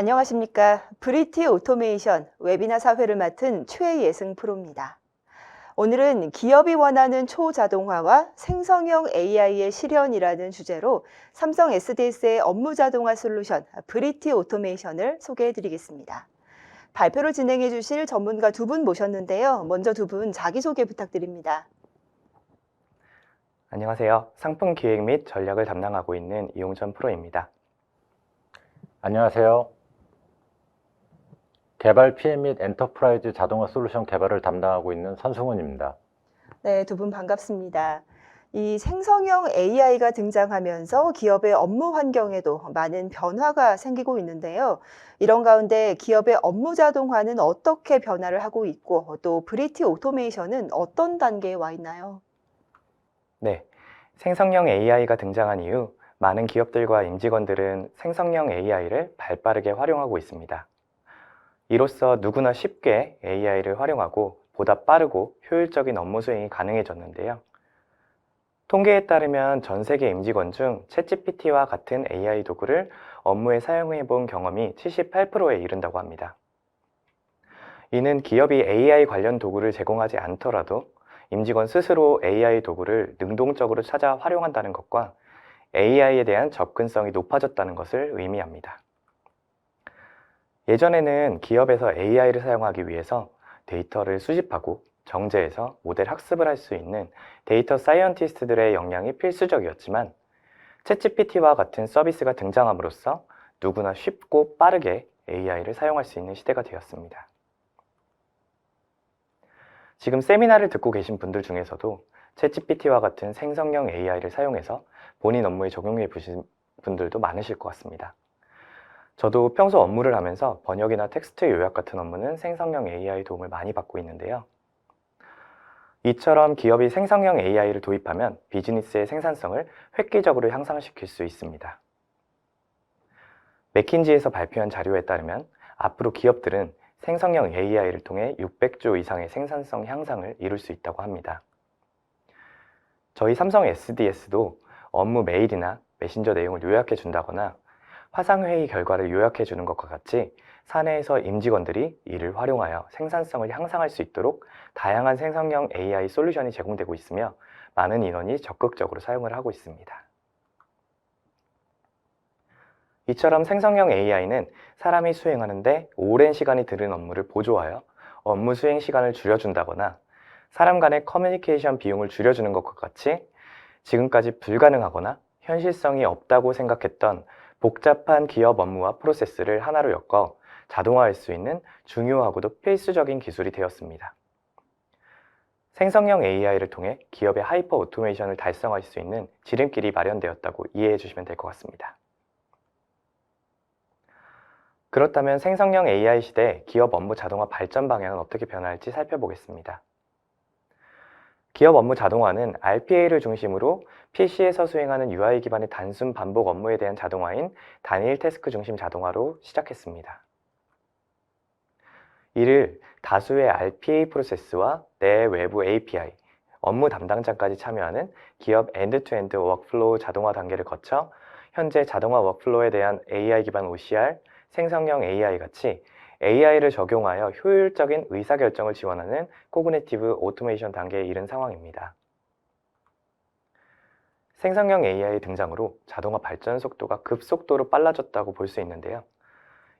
안녕하십니까. 브리티 오토메이션 웨비나 사회를 맡은 최예승 프로입니다. 오늘은 기업이 원하는 초자동화와 생성형 AI의 실현이라는 주제로 삼성 SDS의 업무 자동화 솔루션 브리티 오토메이션을 소개해 드리겠습니다. 발표를 진행해 주실 전문가 두 분 모셨는데요. 먼저 두 분 자기소개 부탁드립니다. 안녕하세요. 상품 기획 및 전략을 담당하고 있는 이용천 프로입니다. 안녕하세요. 개발 PM 및 엔터프라이즈 자동화 솔루션 개발을 담당하고 있는 선승훈입니다. 네, 두 분 반갑습니다. 이 생성형 AI가 등장하면서 기업의 업무 환경에도 많은 변화가 생기고 있는데요. 이런 가운데 기업의 업무 자동화는 어떻게 변화를 하고 있고 또 브리티 오토메이션은 어떤 단계에 와 있나요? 네, 생성형 AI가 등장한 이후 많은 기업들과 임직원들은 생성형 AI를 발빠르게 활용하고 있습니다. 이로써 누구나 쉽게 AI를 활용하고 보다 빠르고 효율적인 업무 수행이 가능해졌는데요. 통계에 따르면 전 세계 임직원 중 챗GPT와 같은 AI 도구를 업무에 사용해 본 경험이 78%에 이른다고 합니다. 이는 기업이 AI 관련 도구를 제공하지 않더라도 임직원 스스로 AI 도구를 능동적으로 찾아 활용한다는 것과 AI에 대한 접근성이 높아졌다는 것을 의미합니다. 예전에는 기업에서 AI를 사용하기 위해서 데이터를 수집하고 정제해서 모델 학습을 할 수 있는 데이터 사이언티스트들의 역량이 필수적이었지만 챗GPT와 같은 서비스가 등장함으로써 누구나 쉽고 빠르게 AI를 사용할 수 있는 시대가 되었습니다. 지금 세미나를 듣고 계신 분들 중에서도 챗GPT와 같은 생성형 AI를 사용해서 본인 업무에 적용해 보신 분들도 많으실 것 같습니다. 저도 평소 업무를 하면서 번역이나 텍스트 요약 같은 업무는 생성형 AI 도움을 많이 받고 있는데요. 이처럼 기업이 생성형 AI를 도입하면 비즈니스의 생산성을 획기적으로 향상시킬 수 있습니다. 맥킨지에서 발표한 자료에 따르면 앞으로 기업들은 생성형 AI를 통해 600조 이상의 생산성 향상을 이룰 수 있다고 합니다. 저희 삼성 SDS도 업무 메일이나 메신저 내용을 요약해 준다거나 화상회의 결과를 요약해 주는 것과 같이 사내에서 임직원들이 이를 활용하여 생산성을 향상할 수 있도록 다양한 생성형 AI 솔루션이 제공되고 있으며 많은 인원이 적극적으로 사용을 하고 있습니다. 이처럼 생성형 AI는 사람이 수행하는데 오랜 시간이 드는 업무를 보조하여 업무 수행 시간을 줄여준다거나 사람 간의 커뮤니케이션 비용을 줄여주는 것과 같이 지금까지 불가능하거나 현실성이 없다고 생각했던 복잡한 기업 업무와 프로세스를 하나로 엮어 자동화할 수 있는 중요하고도 필수적인 기술이 되었습니다. 생성형 AI를 통해 기업의 하이퍼 오토메이션을 달성할 수 있는 지름길이 마련되었다고 이해해 주시면 될 것 같습니다. 그렇다면 생성형 AI 시대 기업 업무 자동화 발전 방향은 어떻게 변화할지 살펴보겠습니다. 기업 업무 자동화는 RPA를 중심으로 PC에서 수행하는 UI 기반의 단순 반복 업무에 대한 자동화인 단일 태스크 중심 자동화로 시작했습니다. 이를 다수의 RPA 프로세스와 내 외부 API, 업무 담당자까지 참여하는 기업 엔드투엔드 워크플로우 자동화 단계를 거쳐 현재 자동화 워크플로우에 대한 AI 기반 OCR, 생성형 AI 같이 AI를 적용하여 효율적인 의사결정을 지원하는 코그니티브 오토메이션 단계에 이른 상황입니다. 생성형 AI의 등장으로 자동화 발전 속도가 급속도로 빨라졌다고 볼 수 있는데요.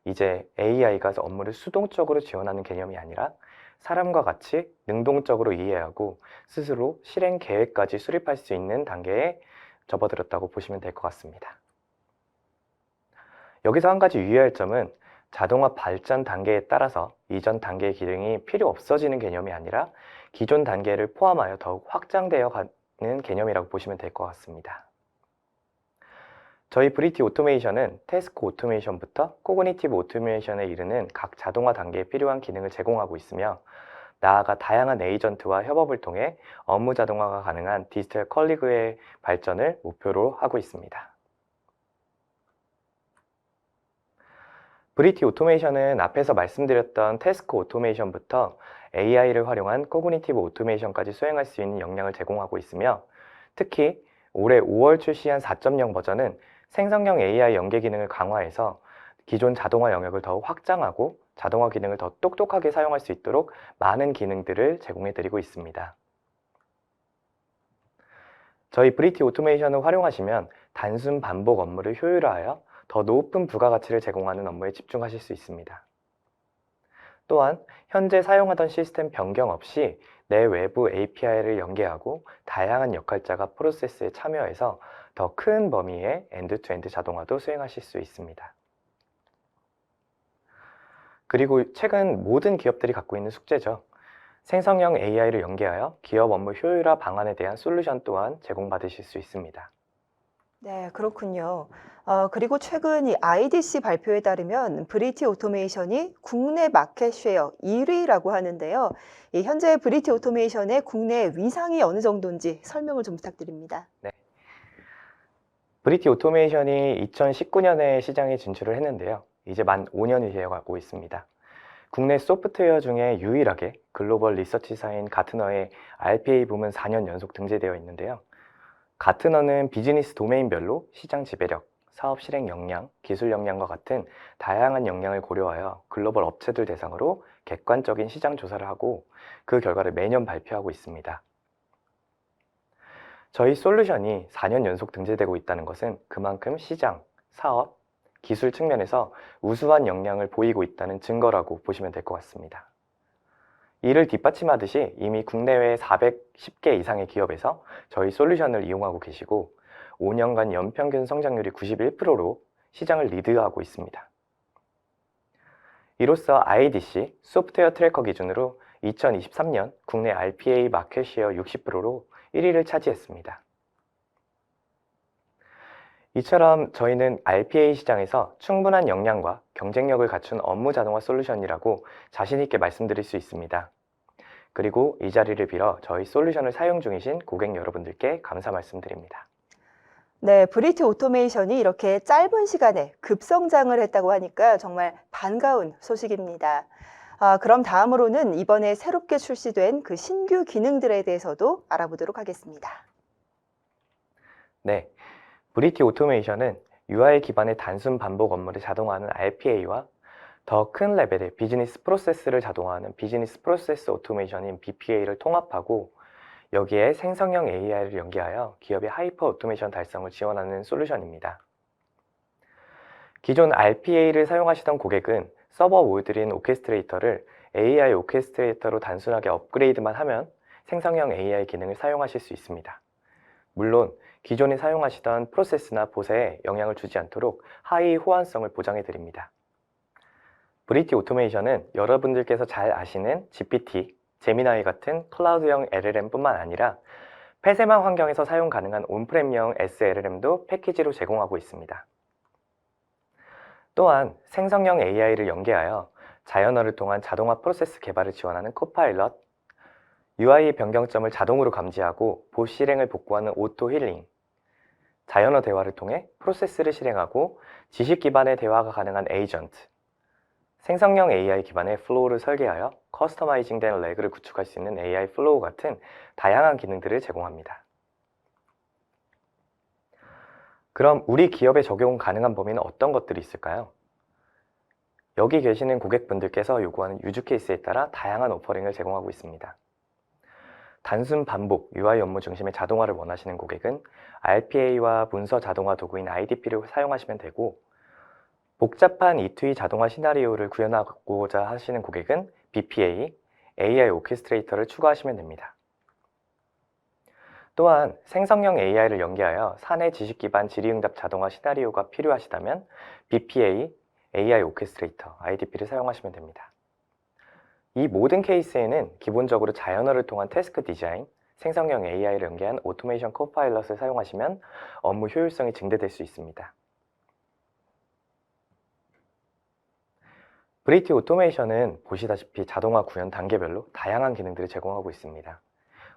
이제 AI가 업무를 수동적으로 지원하는 개념이 아니라 사람과 같이 능동적으로 이해하고 스스로 실행 계획까지 수립할 수 있는 단계에 접어들었다고 보시면 될 것 같습니다. 여기서 한 가지 유의할 점은 자동화 발전 단계에 따라서 이전 단계의 기능이 필요 없어지는 개념이 아니라 기존 단계를 포함하여 더욱 확장되어 가는 개념이라고 보시면 될 것 같습니다. 저희 브리티 오토메이션은 태스크 오토메이션부터 코그니티브 오토메이션에 이르는 각 자동화 단계에 필요한 기능을 제공하고 있으며 나아가 다양한 에이전트와 협업을 통해 업무 자동화가 가능한 디지털 컬리그의 발전을 목표로 하고 있습니다. 브리티 오토메이션은 앞에서 말씀드렸던 태스크 오토메이션부터 AI를 활용한 코그니티브 오토메이션까지 수행할 수 있는 역량을 제공하고 있으며 특히 올해 5월 출시한 4.0 버전은 생성형 AI 연계 기능을 강화해서 기존 자동화 영역을 더욱 확장하고 자동화 기능을 더 똑똑하게 사용할 수 있도록 많은 기능들을 제공해 드리고 있습니다. 저희 브리티 오토메이션을 활용하시면 단순 반복 업무를 효율화하여 더 높은 부가가치를 제공하는 업무에 집중하실 수 있습니다. 또한 현재 사용하던 시스템 변경 없이 내 외부 API를 연계하고 다양한 역할자가 프로세스에 참여해서 더 큰 범위의 엔드-투-엔드 자동화도 수행하실 수 있습니다. 그리고 최근 모든 기업들이 갖고 있는 숙제죠. 생성형 AI를 연계하여 기업 업무 효율화 방안에 대한 솔루션 또한 제공받으실 수 있습니다. 네, 그렇군요. 그리고 최근 이 IDC 발표에 따르면 브리티 오토메이션이 국내 마켓 쉐어 1위라고 하는데요. 이 현재 브리티 오토메이션의 국내 위상이 어느 정도인지 설명을 좀 부탁드립니다. 브리티 오토메이션이 2019년에 시장에 진출을 했는데요. 이제 만 5년이 되어가고 있습니다. 국내 소프트웨어 중에 유일하게 글로벌 리서치사인 가트너의 RPA 부문 4년 연속 등재되어 있는데요. 가트너는 비즈니스 도메인별로 시장 지배력, 사업 실행 역량, 기술 역량과 같은 다양한 역량을 고려하여 글로벌 업체들 대상으로 객관적인 시장 조사를 하고 그 결과를 매년 발표하고 있습니다. 저희 솔루션이 4년 연속 등재되고 있다는 것은 그만큼 시장, 사업, 기술 측면에서 우수한 역량을 보이고 있다는 증거라고 보시면 될 것 같습니다. 이를 뒷받침하듯이 이미 국내외 410개 이상의 기업에서 저희 솔루션을 이용하고 계시고 5년간 연평균 성장률이 91%로 시장을 리드하고 있습니다. 이로써 IDC 소프트웨어 트래커 기준으로 2023년 국내 RPA 마켓 쉐어 60%로 1위를 차지했습니다. 이처럼 저희는 RPA 시장에서 충분한 역량과 경쟁력을 갖춘 업무 자동화 솔루션이라고 자신 있게 말씀드릴 수 있습니다. 그리고 이 자리를 빌어 저희 솔루션을 사용 중이신 고객 여러분들께 감사 말씀드립니다. 네, 브리티 오토메이션이 이렇게 짧은 시간에 급성장을 했다고 하니까 정말 반가운 소식입니다. 그럼 다음으로는 이번에 새롭게 출시된 그 신규 기능들에 대해서도 알아보도록 하겠습니다. 네, 브리티 오토메이션은 UI 기반의 단순 반복 업무를 자동화하는 RPA와 더 큰 레벨의 비즈니스 프로세스를 자동화하는 비즈니스 프로세스 오토메이션인 BPA를 통합하고 여기에 생성형 AI를 연계하여 기업의 하이퍼 오토메이션 달성을 지원하는 솔루션입니다. 기존 RPA를 사용하시던 고객은 서버 모듈인 오케스트레이터를 AI 오케스트레이터로 단순하게 업그레이드만 하면 생성형 AI 기능을 사용하실 수 있습니다. 물론 기존에 사용하시던 프로세스나 보세에 영향을 주지 않도록 하이 호환성을 보장해 드립니다. 브리티 오토메이션은 여러분들께서 잘 아시는 GPT, 제미나이 같은 클라우드형 LLM뿐만 아니라 폐쇄망 환경에서 사용 가능한 온프렘형 SLLM도 패키지로 제공하고 있습니다. 또한 생성형 AI를 연계하여 자연어를 통한 자동화 프로세스 개발을 지원하는 코파일럿, UI 변경점을 자동으로 감지하고 보시 실행을 복구하는 오토 힐링, 자연어 대화를 통해 프로세스를 실행하고 지식 기반의 대화가 가능한 에이전트, 생성형 AI 기반의 플로우를 설계하여 커스터마이징된 레그를 구축할 수 있는 AI 플로우 같은 다양한 기능들을 제공합니다. 그럼 우리 기업에 적용 가능한 범위는 어떤 것들이 있을까요? 여기 계시는 고객분들께서 요구하는 유즈 케이스에 따라 다양한 오퍼링을 제공하고 있습니다. 단순 반복 UI 업무 중심의 자동화를 원하시는 고객은 RPA와 문서 자동화 도구인 IDP를 사용하시면 되고 복잡한 E2E 자동화 시나리오를 구현하고자 하시는 고객은 BPA, AI 오케스트레이터를 추가하시면 됩니다. 또한 생성형 AI를 연계하여 사내 지식 기반 질의응답 자동화 시나리오가 필요하시다면 BPA, AI 오케스트레이터, IDP를 사용하시면 됩니다. 이 모든 케이스에는 기본적으로 자연어를 통한 태스크 디자인, 생성형 AI를 연계한 오토메이션 코파일럿을 사용하시면 업무 효율성이 증대될 수 있습니다. 브리티 오토메이션은 보시다시피 자동화 구현 단계별로 다양한 기능들을 제공하고 있습니다.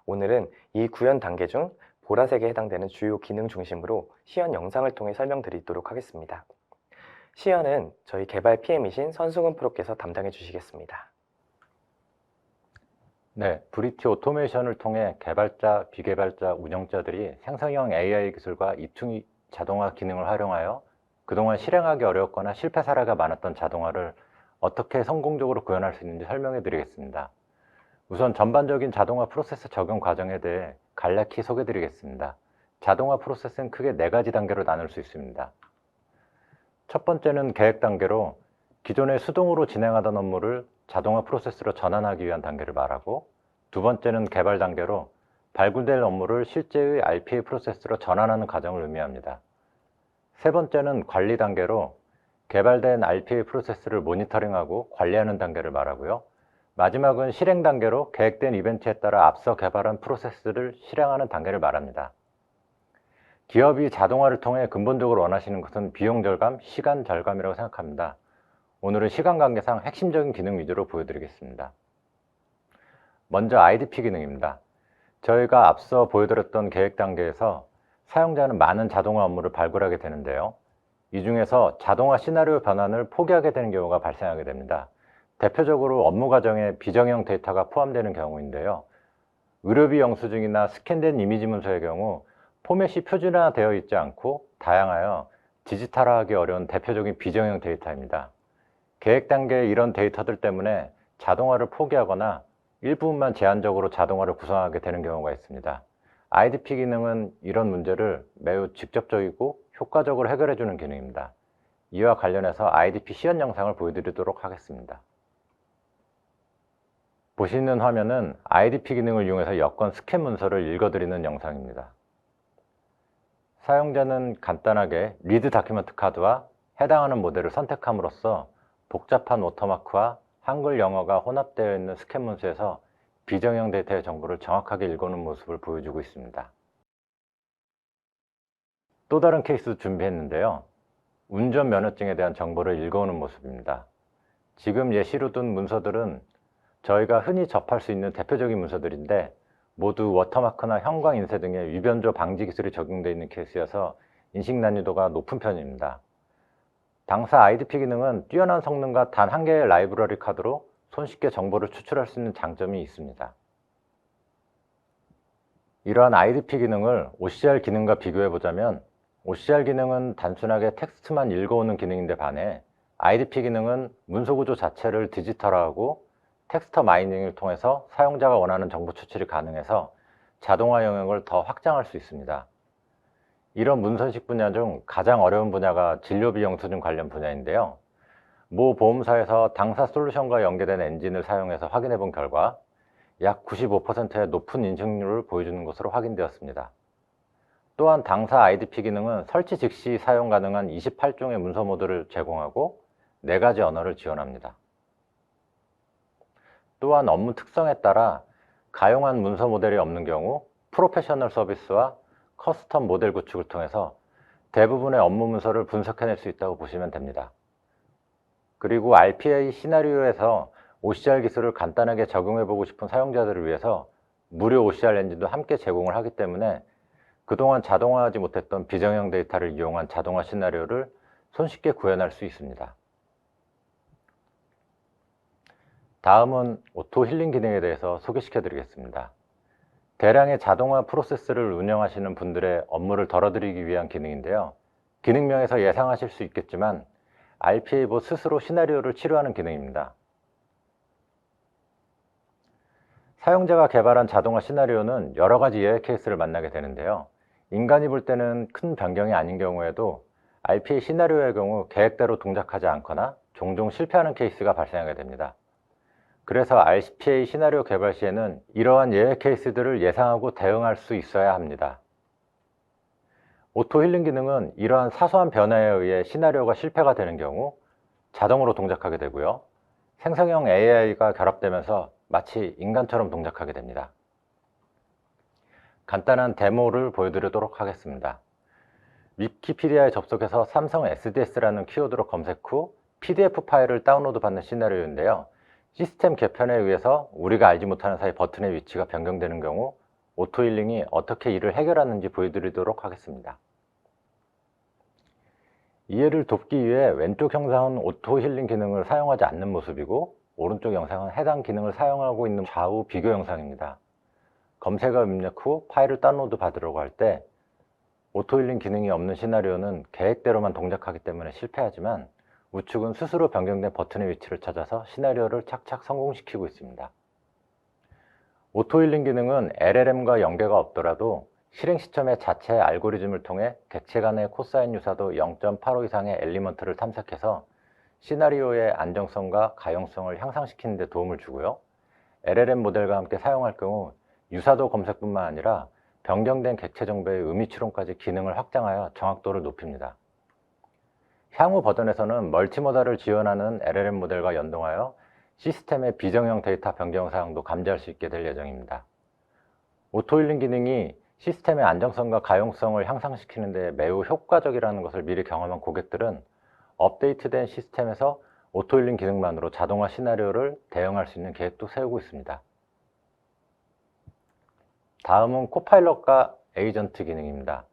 오늘은 이 구현 단계 중 보라색에 해당되는 주요 기능 중심으로 시연 영상을 통해 설명드리도록 하겠습니다. 시연은 저희 개발 PM이신 선승훈 프로께서 담당해 주시겠습니다. 네, 브리티 오토메이션을 통해 개발자, 비개발자, 운영자들이 생성형 AI 기술과 E2E 자동화 기능을 활용하여 그동안 실행하기 어려웠거나 실패 사례가 많았던 자동화를 어떻게 성공적으로 구현할 수 있는지 설명해 드리겠습니다. 우선 전반적인 자동화 프로세스 적용 과정에 대해 간략히 소개해 드리겠습니다. 자동화 프로세스는 크게 4가지 단계로 나눌 수 있습니다. 첫 번째는 계획 단계로 기존에 수동으로 진행하던 업무를 자동화 프로세스로 전환하기 위한 단계를 말하고, 두 번째는 개발 단계로 발굴될 업무를 실제의 RPA 프로세스로 전환하는 과정을 의미합니다. 세 번째는 관리 단계로 개발된 RPA 프로세스를 모니터링하고 관리하는 단계를 말하고요. 마지막은 실행 단계로 계획된 이벤트에 따라 앞서 개발한 프로세스를 실행하는 단계를 말합니다. 기업이 자동화를 통해 근본적으로 원하시는 것은 비용 절감, 시간 절감이라고 생각합니다. 오늘은 시간 관계상 핵심적인 기능 위주로 보여드리겠습니다. 먼저 IDP 기능입니다. 저희가 앞서 보여드렸던 계획 단계에서 사용자는 많은 자동화 업무를 발굴하게 되는데요. 이 중에서 자동화 시나리오 변환을 포기하게 되는 경우가 발생하게 됩니다. 대표적으로 업무 과정에 비정형 데이터가 포함되는 경우인데요. 의료비 영수증이나 스캔된 이미지 문서의 경우 포맷이 표준화되어 있지 않고 다양하여 디지털화하기 어려운 대표적인 비정형 데이터입니다. 계획 단계의 이런 데이터들 때문에 자동화를 포기하거나 일부분만 제한적으로 자동화를 구성하게 되는 경우가 있습니다. IDP 기능은 이런 문제를 매우 직접적이고 효과적으로 해결해주는 기능입니다. 이와 관련해서 IDP 시연 영상을 보여드리도록 하겠습니다. 보시는 화면은 IDP 기능을 이용해서 여권 스캔 문서를 읽어드리는 영상입니다. 사용자는 간단하게 리드 다큐멘트 카드와 해당하는 모델을 선택함으로써 복잡한 워터마크와 한글, 영어가 혼합되어 있는 스캔 문서에서 비정형 데이터의 정보를 정확하게 읽어오는 모습을 보여주고 있습니다. 또 다른 케이스 준비했는데요. 운전면허증에 대한 정보를 읽어오는 모습입니다. 지금 예시로 둔 문서들은 저희가 흔히 접할 수 있는 대표적인 문서들인데 모두 워터마크나 형광 인쇄 등의 위변조 방지 기술이 적용되어 있는 케이스여서 인식 난이도가 높은 편입니다. 당사 IDP 기능은 뛰어난 성능과 단 한 개의 라이브러리 카드로 손쉽게 정보를 추출할 수 있는 장점이 있습니다. 이러한 IDP 기능을 OCR 기능과 비교해 보자면 OCR 기능은 단순하게 텍스트만 읽어오는 기능인데 반해 IDP 기능은 문서 구조 자체를 디지털화하고 텍스터 마이닝을 통해서 사용자가 원하는 정보 추출이 가능해서 자동화 영역을 더 확장할 수 있습니다. 이런 문서식 분야 중 가장 어려운 분야가 진료비 영수증 관련 분야인데요. 모 보험사에서 당사 솔루션과 연계된 엔진을 사용해서 확인해 본 결과 약 95%의 높은 인식률을 보여주는 것으로 확인되었습니다. 또한 당사 IDP 기능은 설치 즉시 사용 가능한 28종의 문서 모드를 제공하고 4가지 언어를 지원합니다. 또한 업무 특성에 따라 가용한 문서 모델이 없는 경우 프로페셔널 서비스와 커스텀 모델 구축을 통해서 대부분의 업무 문서를 분석해낼 수 있다고 보시면 됩니다. 그리고 RPA 시나리오에서 OCR 기술을 간단하게 적용해보고 싶은 사용자들을 위해서 무료 OCR 엔진도 함께 제공을 하기 때문에 그동안 자동화하지 못했던 비정형 데이터를 이용한 자동화 시나리오를 손쉽게 구현할 수 있습니다. 다음은 오토 힐링 기능에 대해서 소개시켜 드리겠습니다. 대량의 자동화 프로세스를 운영하시는 분들의 업무를 덜어드리기 위한 기능인데요. 기능명에서 예상하실 수 있겠지만 RPA봇 스스로 시나리오를 치료하는 기능입니다. 사용자가 개발한 자동화 시나리오는 여러 가지 예외 케이스를 만나게 되는데요. 인간이 볼 때는 큰 변경이 아닌 경우에도 RPA 시나리오의 경우 계획대로 동작하지 않거나 종종 실패하는 케이스가 발생하게 됩니다. 그래서 RPA 시나리오 개발 시에는 이러한 예외 케이스들을 예상하고 대응할 수 있어야 합니다. 오토 힐링 기능은 이러한 사소한 변화에 의해 시나리오가 실패가 되는 경우 자동으로 동작하게 되고요. 생성형 AI가 결합되면서 마치 인간처럼 동작하게 됩니다. 간단한 데모를 보여드리도록 하겠습니다. 위키피디아에 접속해서 삼성 SDS라는 키워드로 검색 후 PDF 파일을 다운로드 받는 시나리오인데요. 시스템 개편에 의해서 우리가 알지 못하는 사이 버튼의 위치가 변경되는 경우 오토 힐링이 어떻게 이를 해결하는지 보여드리도록 하겠습니다. 이해를 돕기 위해 왼쪽 영상은 오토 힐링 기능을 사용하지 않는 모습이고 오른쪽 영상은 해당 기능을 사용하고 있는 좌우 비교 영상입니다. 검색어 입력 후 파일을 다운로드 받으려고 할 때 오토 힐링 기능이 없는 시나리오는 계획대로만 동작하기 때문에 실패하지만 우측은 스스로 변경된 버튼의 위치를 찾아서 시나리오를 착착 성공시키고 있습니다. 오토 힐링 기능은 LLM과 연계가 없더라도 실행 시점에 자체 알고리즘을 통해 객체 간의 코사인 유사도 0.85 이상의 엘리먼트를 탐색해서 시나리오의 안정성과 가용성을 향상시키는 데 도움을 주고요. LLM 모델과 함께 사용할 경우 유사도 검색뿐만 아니라 변경된 객체 정보의 의미 추론까지 기능을 확장하여 정확도를 높입니다. 향후 버전에서는 멀티모달을 지원하는 LLM 모델과 연동하여 시스템의 비정형 데이터 변경 사항도 감지할 수 있게 될 예정입니다. 오토 힐링 기능이 시스템의 안정성과 가용성을 향상시키는 데 매우 효과적이라는 것을 미리 경험한 고객들은 업데이트된 시스템에서 오토 힐링 기능만으로 자동화 시나리오를 대응할 수 있는 계획도 세우고 있습니다. 다음은 코파일럿과 에이전트 기능입니다.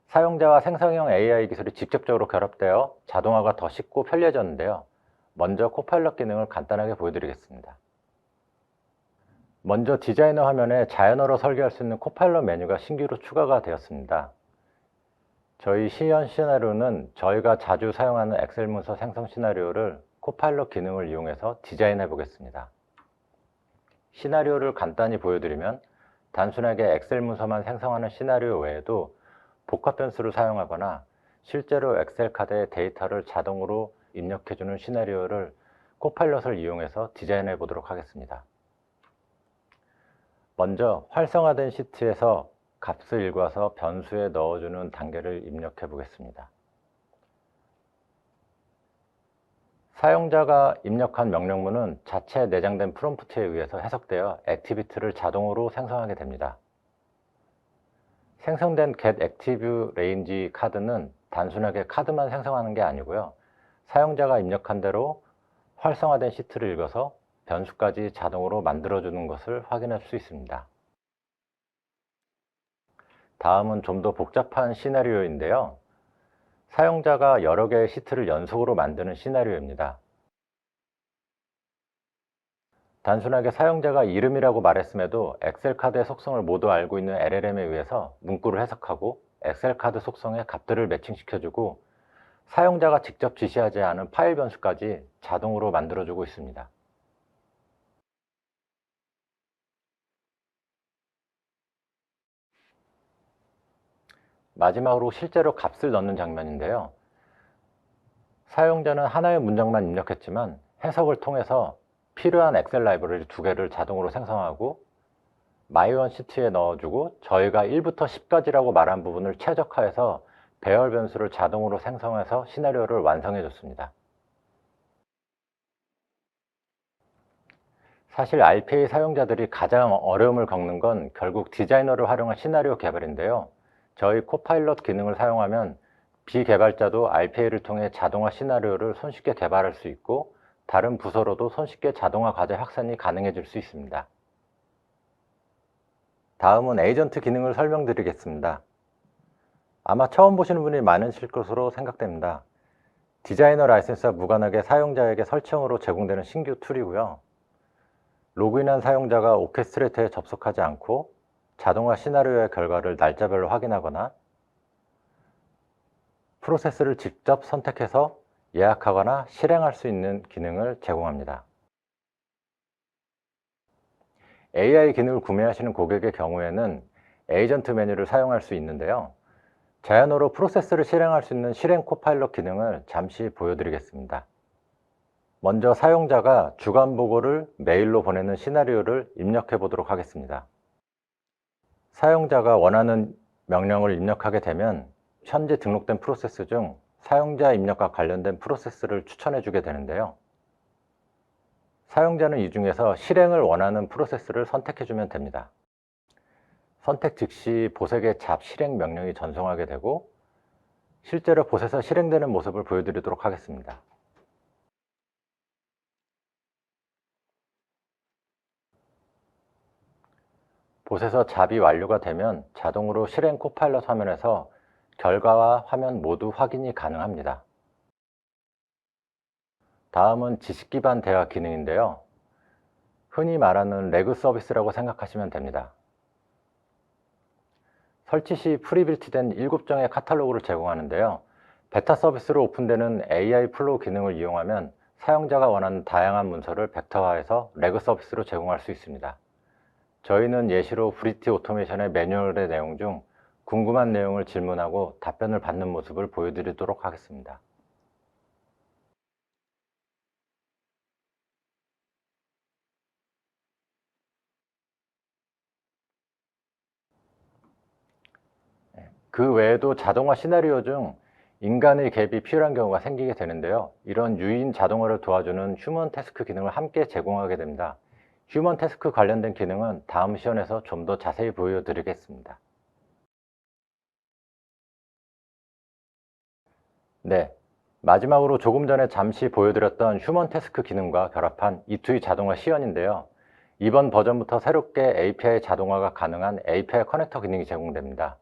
사용자와 생성형 AI 기술이 직접적으로 결합되어 자동화가 더 쉽고 편리해졌는데요. 먼저 코파일럿 기능을 간단하게 보여드리겠습니다. 먼저 디자이너 화면에 자연어로 설계할 수 있는 코파일럿 메뉴가 신규로 추가가 되었습니다. 저희 시연 시나리오는 저희가 자주 사용하는 엑셀 문서 생성 시나리오를 코파일럿 기능을 이용해서 디자인해 보겠습니다. 시나리오를 간단히 보여드리면 단순하게 엑셀 문서만 생성하는 시나리오 외에도 복합 변수를 사용하거나 실제로 엑셀 카드에 데이터를 자동으로 입력해주는 시나리오를 코파일럿을 이용해서 디자인해 보도록 하겠습니다. 먼저 활성화된 시트에서 값을 읽어서 변수에 넣어주는 단계를 입력해 보겠습니다. 사용자가 입력한 명령문은 자체 내장된 프롬프트에 의해서 해석되어 액티비티를 자동으로 생성하게 됩니다. 생성된 getActiveRange 카드는 단순하게 카드만 생성하는 게 아니고요. 사용자가 입력한 대로 활성화된 시트를 읽어서 변수까지 자동으로 만들어주는 것을 확인할 수 있습니다. 다음은 좀 더 복잡한 시나리오인데요. 사용자가 여러 개의 시트를 연속으로 만드는 시나리오입니다. 단순하게 사용자가 이름이라고 말했음에도 엑셀 카드의 속성을 모두 알고 있는 LLM에 의해서 문구를 해석하고 엑셀 카드 속성에 값들을 매칭시켜주고 사용자가 직접 지시하지 않은 파일 변수까지 자동으로 만들어주고 있습니다. 마지막으로 실제로 값을 넣는 장면인데요. 사용자는 하나의 문장만 입력했지만 해석을 통해서 필요한 엑셀 라이브러리 2개를 자동으로 생성하고 마이원 시트에 넣어주고 저희가 1부터 10까지라고 말한 부분을 최적화해서 배열 변수를 자동으로 생성해서 시나리오를 완성해 줬습니다. 사실 RPA 사용자들이 가장 어려움을 겪는 건 결국 디자이너를 활용한 시나리오 개발인데요. 저희 코파일럿 기능을 사용하면 비개발자도 RPA를 통해 자동화 시나리오를 손쉽게 개발할 수 있고 다른 부서로도 손쉽게 자동화 과제 확산이 가능해질 수 있습니다. 다음은 에이전트 기능을 설명드리겠습니다. 아마 처음 보시는 분이 많으실 것으로 생각됩니다. 디자이너 라이센스와 무관하게 사용자에게 설치형으로 제공되는 신규 툴이고요. 로그인한 사용자가 오케스트레이터에 접속하지 않고 자동화 시나리오의 결과를 날짜별로 확인하거나 프로세스를 직접 선택해서 예약하거나 실행할 수 있는 기능을 제공합니다. AI 기능을 구매하시는 고객의 경우에는 에이전트 메뉴를 사용할 수 있는데요. 자연어로 프로세스를 실행할 수 있는 실행 코파일럿 기능을 잠시 보여드리겠습니다. 먼저 사용자가 주간 보고를 메일로 보내는 시나리오를 입력해 보도록 하겠습니다. 사용자가 원하는 명령을 입력하게 되면 현재 등록된 프로세스 중 사용자 입력과 관련된 프로세스를 추천해 주게 되는데요. 사용자는 이 중에서 실행을 원하는 프로세스를 선택해 주면 됩니다. 선택 즉시 보색의 잡 실행 명령이 전송하게 되고 실제로 봇에서 실행되는 모습을 보여드리도록 하겠습니다. 봇에서 잡이 완료가 되면 자동으로 실행 코파일럿 화면에서 결과와 화면 모두 확인이 가능합니다. 다음은 지식 기반 대화 기능인데요. 흔히 말하는 레그 서비스라고 생각하시면 됩니다. 설치 시 프리빌트된 7종의 카탈로그를 제공하는데요. 베타 서비스로 오픈되는 AI 플로우 기능을 이용하면 사용자가 원하는 다양한 문서를 벡터화해서 레그 서비스로 제공할 수 있습니다. 저희는 예시로 브리티 오토메이션의 매뉴얼의 내용 중 궁금한 내용을 질문하고 답변을 받는 모습을 보여드리도록 하겠습니다. 그 외에도 자동화 시나리오 중 인간의 개입이 필요한 경우가 생기게 되는데요. 이런 유인 자동화를 도와주는 휴먼 태스크 기능을 함께 제공하게 됩니다. 휴먼 태스크 관련된 기능은 다음 시연에서 좀 더 자세히 보여드리겠습니다. 네, 마지막으로 조금 전에 잠시 보여드렸던 휴먼 태스크 기능과 결합한 E2E 자동화 시연인데요. 이번 버전부터 새롭게 API 자동화가 가능한 API 커넥터 기능이 제공됩니다.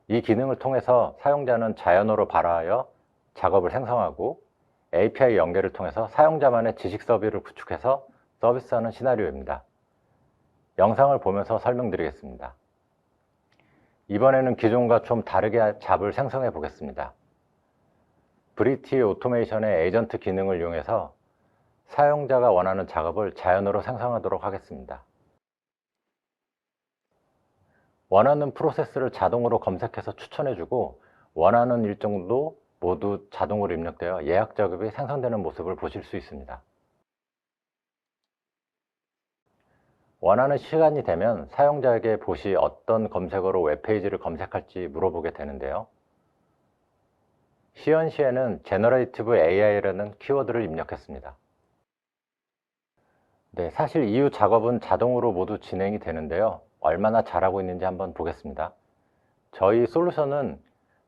이 기능을 통해서 사용자는 자연어로 발화하여 작업을 생성하고 API 연계를 통해서 사용자만의 지식 서비를 구축해서 서비스하는 시나리오입니다. 영상을 보면서 설명드리겠습니다. 이번에는 기존과 좀 다르게 잡을 생성해 보겠습니다. 브리티 오토메이션의 에이전트 기능을 이용해서 사용자가 원하는 작업을 자연어로 생성하도록 하겠습니다. 원하는 프로세스를 자동으로 검색해서 추천해주고 원하는 일정도 모두 자동으로 입력되어 예약 작업이 생성되는 모습을 보실 수 있습니다. 원하는 시간이 되면 사용자에게 봇이 어떤 검색어로 웹페이지를 검색할지 물어보게 되는데요. 시연 시에는 제너레이티브 AI라는 키워드를 입력했습니다. 네, 사실 이후 작업은 자동으로 모두 진행이 되는데요. 얼마나 잘하고 있는지 한번 보겠습니다. 저희 솔루션은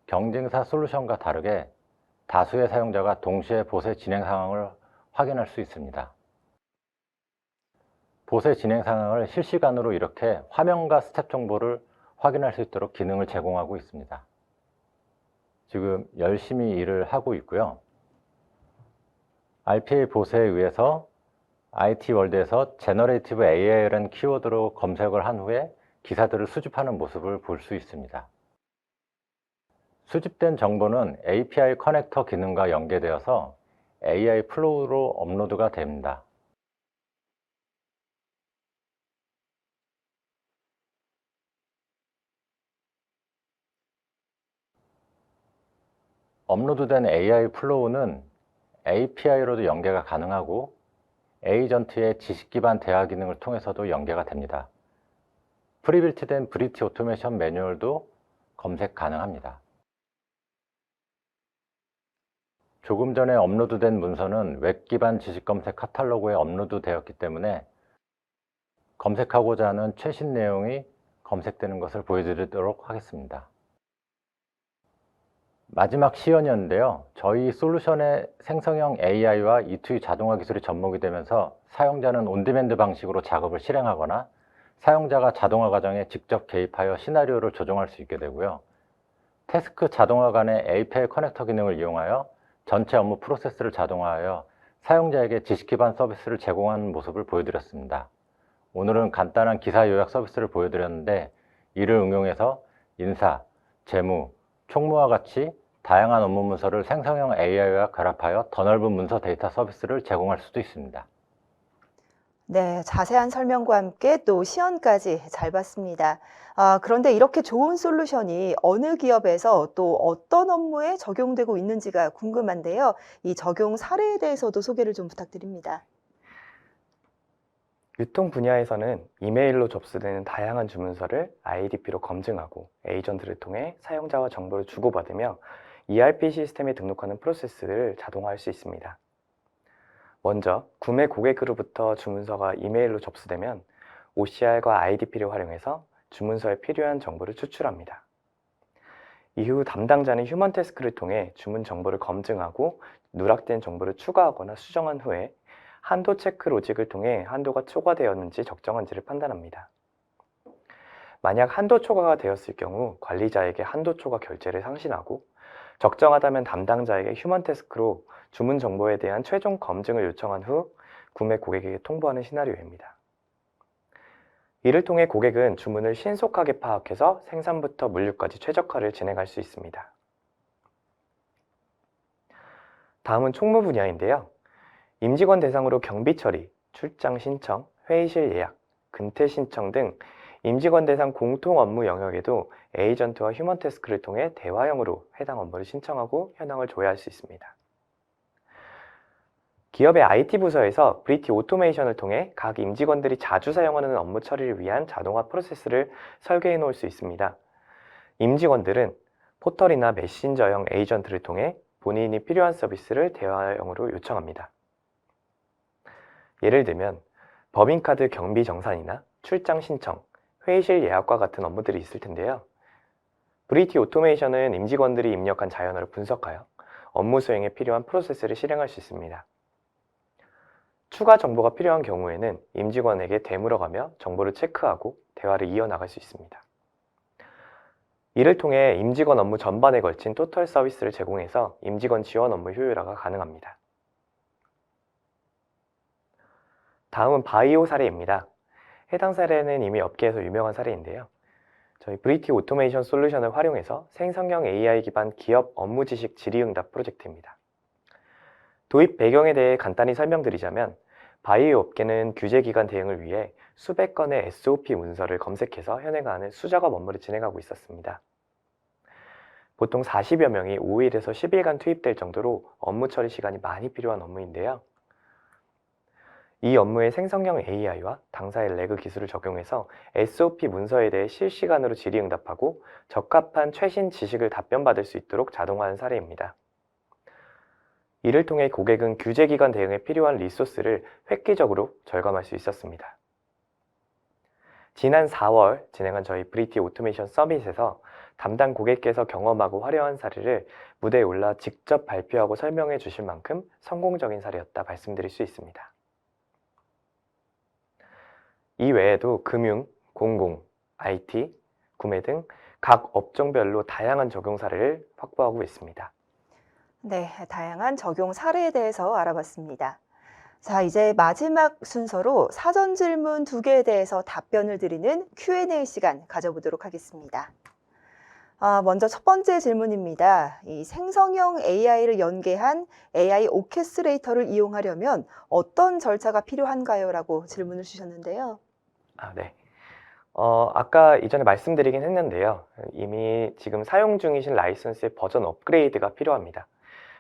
경쟁사 솔루션과 다르게 다수의 사용자가 동시에 봇의 진행 상황을 확인할 수 있습니다. 봇의 진행 상황을 실시간으로 이렇게 화면과 스텝 정보를 확인할 수 있도록 기능을 제공하고 있습니다. 지금 열심히 일을 하고 있고요. RPA 봇에 의해서 IT월드에서 제너레이티브 AI라는 키워드로 검색을 한 후에 기사들을 수집하는 모습을 볼 수 있습니다. 수집된 정보는 API 커넥터 기능과 연계되어서 AI 플로우로 업로드가 됩니다. 업로드된 AI 플로우는 API로도 연계가 가능하고 에이전트의 지식 기반 대화 기능을 통해서도 연계가 됩니다. 프리빌트된 브리티 오토메이션 매뉴얼도 검색 가능합니다. 조금 전에 업로드된 문서는 웹 기반 지식 검색 카탈로그에 업로드 되었기 때문에 검색하고자 하는 최신 내용이 검색되는 것을 보여드리도록 하겠습니다. 마지막 시연이었는데요. 저희 솔루션의 생성형 AI와 E2E 자동화 기술이 접목이 되면서 사용자는 온디맨드 방식으로 작업을 실행하거나 사용자가 자동화 과정에 직접 개입하여 시나리오를 조정할 수 있게 되고요. 태스크 자동화 간의 API 커넥터 기능을 이용하여 전체 업무 프로세스를 자동화하여 사용자에게 지식 기반 서비스를 제공하는 모습을 보여드렸습니다. 오늘은 간단한 기사 요약 서비스를 보여드렸는데 이를 응용해서 인사, 재무, 총무와 같이 다양한 업무 문서를 생성형 AI와 결합하여 더 넓은 문서 데이터 서비스를 제공할 수도 있습니다. 네, 자세한 설명과 함께 또 시연까지 잘 봤습니다. 그런데 이렇게 좋은 솔루션이 어느 기업에서 또 어떤 업무에 적용되고 있는지가 궁금한데요. 이 적용 사례에 대해서도 소개를 좀 부탁드립니다. 유통 분야에서는 이메일로 접수되는 다양한 주문서를 IDP로 검증하고 에이전트를 통해 사용자와 정보를 주고받으며 ERP 시스템에 등록하는 프로세스를 자동화할 수 있습니다. 먼저 구매 고객으로부터 주문서가 이메일로 접수되면 OCR과 IDP를 활용해서 주문서에 필요한 정보를 추출합니다. 이후 담당자는 휴먼 태스크를 통해 주문 정보를 검증하고 누락된 정보를 추가하거나 수정한 후에 한도 체크 로직을 통해 한도가 초과되었는지 적정한지를 판단합니다. 만약 한도 초과가 되었을 경우 관리자에게 한도 초과 결제를 상신하고 적정하다면 담당자에게 휴먼 태스크로 주문 정보에 대한 최종 검증을 요청한 후 구매 고객에게 통보하는 시나리오입니다. 이를 통해 고객은 주문을 신속하게 파악해서 생산부터 물류까지 최적화를 진행할 수 있습니다. 다음은 총무 분야인데요. 임직원 대상으로 경비 처리, 출장 신청, 회의실 예약, 근태 신청 등 임직원 대상 공통 업무 영역에도 에이전트와 휴먼 태스크를 통해 대화형으로 해당 업무를 신청하고 현황을 조회할 수 있습니다. 기업의 IT 부서에서 브리티 오토메이션을 통해 각 임직원들이 자주 사용하는 업무 처리를 위한 자동화 프로세스를 설계해 놓을 수 있습니다. 임직원들은 포털이나 메신저형 에이전트를 통해 본인이 필요한 서비스를 대화형으로 요청합니다. 예를 들면 법인카드 경비 정산이나 출장 신청, 회의실 예약과 같은 업무들이 있을 텐데요. 브리티 오토메이션은 임직원들이 입력한 자연어를 분석하여 업무 수행에 필요한 프로세스를 실행할 수 있습니다. 추가 정보가 필요한 경우에는 임직원에게 되물어가며 정보를 체크하고 대화를 이어나갈 수 있습니다. 이를 통해 임직원 업무 전반에 걸친 토털 서비스를 제공해서 임직원 지원 업무 효율화가 가능합니다. 다음은 바이오 사례입니다. 해당 사례는 이미 업계에서 유명한 사례인데요. 저희 브리티 오토메이션 솔루션을 활용해서 생성형 AI 기반 기업 업무 지식 질의응답 프로젝트입니다. 도입 배경에 대해 간단히 설명드리자면 바이오 업계는 규제기관 대응을 위해 수백 건의 SOP 문서를 검색해서 현행하는 수작업 업무를 진행하고 있었습니다. 보통 40여 명이 5일에서 10일간 투입될 정도로 업무 처리 시간이 많이 필요한 업무인데요. 이 업무의 생성형 AI와 당사의 레그 기술을 적용해서 SOP 문서에 대해 실시간으로 질의응답하고 적합한 최신 지식을 답변받을 수 있도록 자동화한 사례입니다. 이를 통해 고객은 규제기관 대응에 필요한 리소스를 획기적으로 절감할 수 있었습니다. 지난 4월 진행한 저희 브리티 오토메이션 서밋에서 담당 고객께서 경험하고 화려한 사례를 무대에 올라 직접 발표하고 설명해 주실 만큼 성공적인 사례였다 말씀드릴 수 있습니다. 이 외에도 금융, 공공, IT, 구매 등 각 업종별로 다양한 적용 사례를 확보하고 있습니다. 네, 다양한 적용 사례에 대해서 알아봤습니다. 자, 이제 마지막 순서로 사전 질문 2개에 대해서 답변을 드리는 Q&A 시간 가져보도록 하겠습니다. 먼저 첫 번째 질문입니다. 이 생성형 AI를 연계한 AI 오케스트레이터를 이용하려면 어떤 절차가 필요한가요? 라고 질문을 주셨는데요. 네. 아까 이전에 말씀드리긴 했는데요. 이미 지금 사용 중이신 라이선스의 버전 업그레이드가 필요합니다.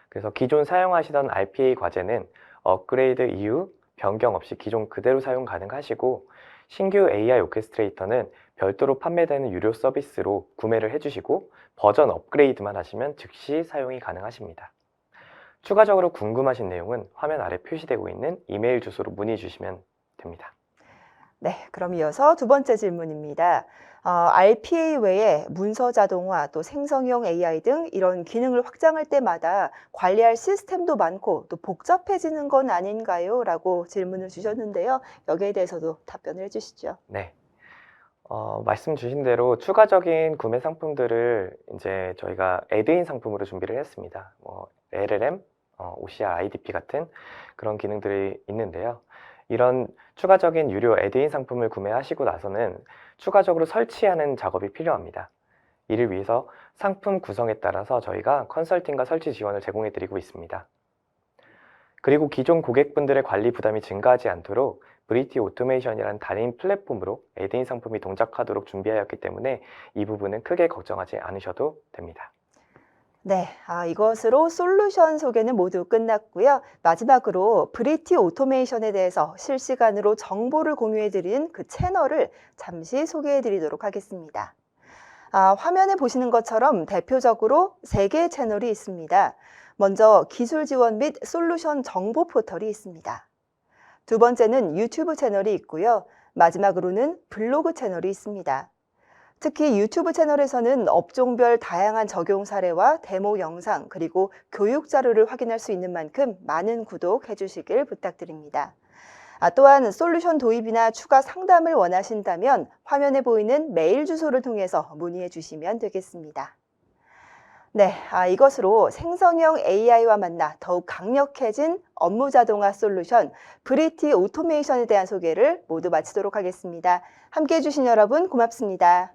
그래서 기존 사용하시던 RPA 과제는 업그레이드 이후 변경 없이 기존 그대로 사용 가능하시고 신규 AI 오케스트레이터는 별도로 판매되는 유료 서비스로 구매를 해주시고 버전 업그레이드만 하시면 즉시 사용이 가능하십니다. 추가적으로 궁금하신 내용은 화면 아래 표시되고 있는 이메일 주소로 문의 주시면 됩니다. 네, 그럼 이어서 두 번째 질문입니다. RPA 외에 문서 자동화, 또 생성형 AI 등 이런 기능을 확장할 때마다 관리할 시스템도 많고 또 복잡해지는 건 아닌가요? 라고 질문을 주셨는데요. 여기에 대해서도 답변을 해주시죠. 네. 말씀 주신 대로 추가적인 구매 상품들을 이제 저희가 애드인 상품으로 준비를 했습니다. LLM, OCR, IDP 같은 그런 기능들이 있는데요. 이런 추가적인 유료 애드인 상품을 구매하시고 나서는 추가적으로 설치하는 작업이 필요합니다. 이를 위해서 상품 구성에 따라서 저희가 컨설팅과 설치 지원을 제공해 드리고 있습니다. 그리고 기존 고객분들의 관리 부담이 증가하지 않도록 브리티 오토메이션이라는 단일 플랫폼으로 애드인 상품이 동작하도록 준비하였기 때문에 이 부분은 크게 걱정하지 않으셔도 됩니다. 네, 이것으로 솔루션 소개는 모두 끝났고요. 마지막으로 브리티 오토메이션에 대해서 실시간으로 정보를 공유해드리는 그 채널을 잠시 소개해드리도록 하겠습니다. 화면에 보시는 것처럼 대표적으로 3개의 채널이 있습니다. 먼저 기술 지원 및 솔루션 정보 포털이 있습니다. 두 번째는 유튜브 채널이 있고요. 마지막으로는 블로그 채널이 있습니다. 특히 유튜브 채널에서는 업종별 다양한 적용 사례와 데모 영상 그리고 교육 자료를 확인할 수 있는 만큼 많은 구독해 주시길 부탁드립니다. 또한 솔루션 도입이나 추가 상담을 원하신다면 화면에 보이는 메일 주소를 통해서 문의해 주시면 되겠습니다. 네, 이것으로 생성형 AI와 만나 더욱 강력해진 업무 자동화 솔루션 브리티 오토메이션에 대한 소개를 모두 마치도록 하겠습니다. 함께해 주신 여러분 고맙습니다.